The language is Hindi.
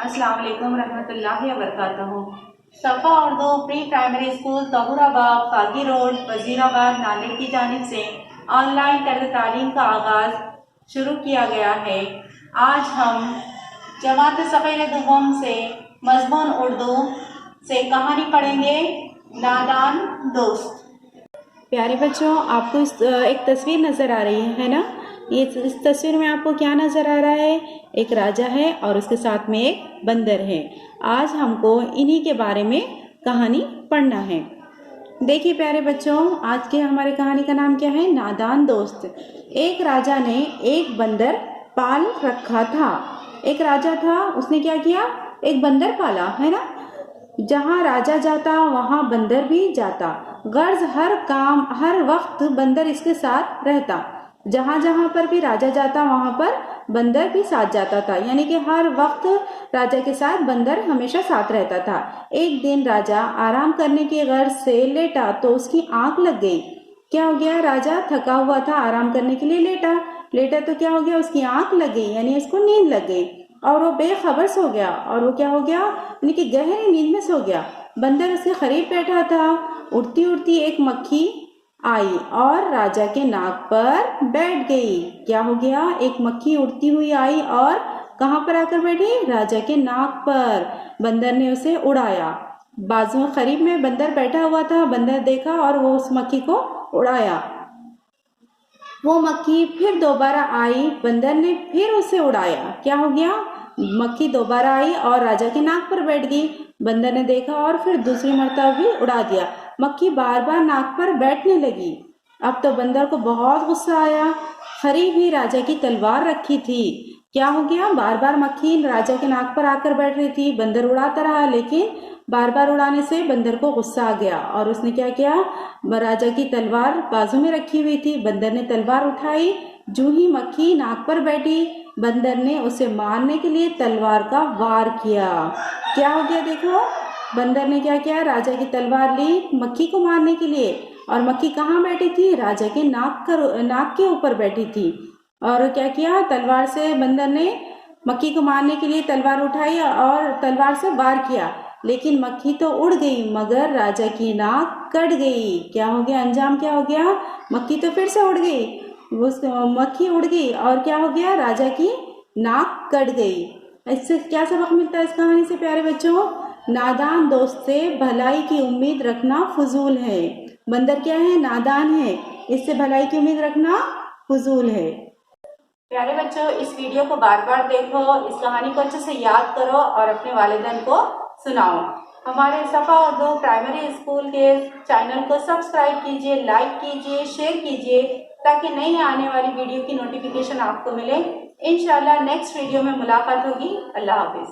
अस्सलाम वालेकुम रहमतुल्लाहि व बरकातहू। Safa Urdu pre primary school Tahurabad कागी रोड वजीराबाद नांदेड़ की जानिब से ऑनलाइन तर्ज तालीम का आगाज़ शुरू किया गया है। आज हम जमात सफ़ीर दुगम से मज़मून उर्दू से कहानी पढ़ेंगे, नादान दोस्त। प्यारे बच्चों, आपको एक तस्वीर नज़र आ रही है ना? इस तस्वीर में आपको क्या नज़र आ रहा है? एक राजा है और उसके साथ में एक बंदर है। आज हमको इन्हीं के बारे में कहानी पढ़ना है। देखिए प्यारे बच्चों, आज के हमारे कहानी का नाम क्या है? नादान दोस्त। एक राजा ने एक बंदर पाल रखा था। एक राजा था, उसने क्या किया? एक बंदर पाला, है ना? जहाँ राजा जाता वहाँ बंदर भी जाता। गर्ज हर काम हर वक्त बंदर इसके साथ रहता। जहाँ जहाँ पर भी राजा जाता वहाँ पर बंदर भी साथ जाता था, यानी कि हर वक्त राजा के साथ बंदर हमेशा साथ रहता था। एक दिन राजा आराम करने की गर्ज से लेटा तो उसकी आंख लग गई। क्या हो गया? राजा थका हुआ था, आराम करने के लिए लेटा लेटा तो क्या हो गया? उसकी आंख लग गई, यानी उसको नींद लग गई और वो बेखबर सो गया। और वो क्या हो गया? यानी कि गहरी नींद में सो गया। बंदर उसके करीब बैठा था। उड़ती उड़ती एक मक्खी आई और राजा के नाक पर बैठ गई। क्या हो गया? एक मक्खी उड़ती हुई आई और कहाँ पर आकर बैठी? राजा के नाक पर। बंदर ने उसे उड़ाया। बाजू में करीब में बंदर बैठा हुआ था। बंदर देखा और वो उस मक्खी को उड़ाया। वो मक्खी फिर दोबारा आई, बंदर ने फिर उसे उड़ाया। क्या हो गया? मक्खी दोबारा आई और राजा के नाक पर बैठ गई। बंदर ने देखा और फिर दूसरी मर्तबा भी उड़ा दिया। मक्खी बार बार नाक पर बैठने लगी। अब तो बंदर को बहुत गुस्सा आया। करीब ही राजा की तलवार रखी थी। क्या हो गया? बार बार मक्खी राजा के नाक पर आकर बैठ रही थी। बंदर उड़ाता रहा, लेकिन बार बार उड़ाने से बंदर को गुस्सा आ गया और उसने क्या किया? राजा की तलवार बाजू में रखी हुई थी। बंदर ने तलवार उठाई। जूं ही मक्खी नाक पर बैठी, बंदर ने उसे मारने के लिए तलवार का वार किया। क्या हो गया? देखो, बंदर ने क्या किया? राजा की तलवार ली मक्खी को मारने के लिए। और मक्खी कहाँ बैठी थी? राजा के नाक के ऊपर बैठी थी। और क्या किया? तलवार से बंदर ने मक्खी को मारने के लिए तलवार उठाई और तलवार से वार किया, लेकिन मक्खी तो उड़ गई मगर राजा की नाक कट गई। क्या हो गया? अंजाम क्या हो गया? मक्खी तो फिर से उड़ गई, मक्खी उड़ गई और क्या हो गया? राजा की नाक कट गई। इससे क्या सबक मिलता है इस कहानी से प्यारे बच्चों? नादान दोस्त से भलाई की उम्मीद रखना फजूल है। बंदर क्या है? नादान है, इससे भलाई की उम्मीद रखना फजूल है। प्यारे बच्चों, इस वीडियो को बार बार देखो, इस कहानी को अच्छे से याद करो और अपने वालिदैन को सुनाओ। हमारे सफ़ा उर्दू प्राइमरी स्कूल के चैनल को सब्सक्राइब कीजिए, लाइक कीजिए, शेयर कीजिए, ताकि नई आने वाली वीडियो की नोटिफिकेशन आपको मिले। इंशाल्लाह नेक्स्ट वीडियो में मुलाकात होगी। अल्लाह हाफिज़।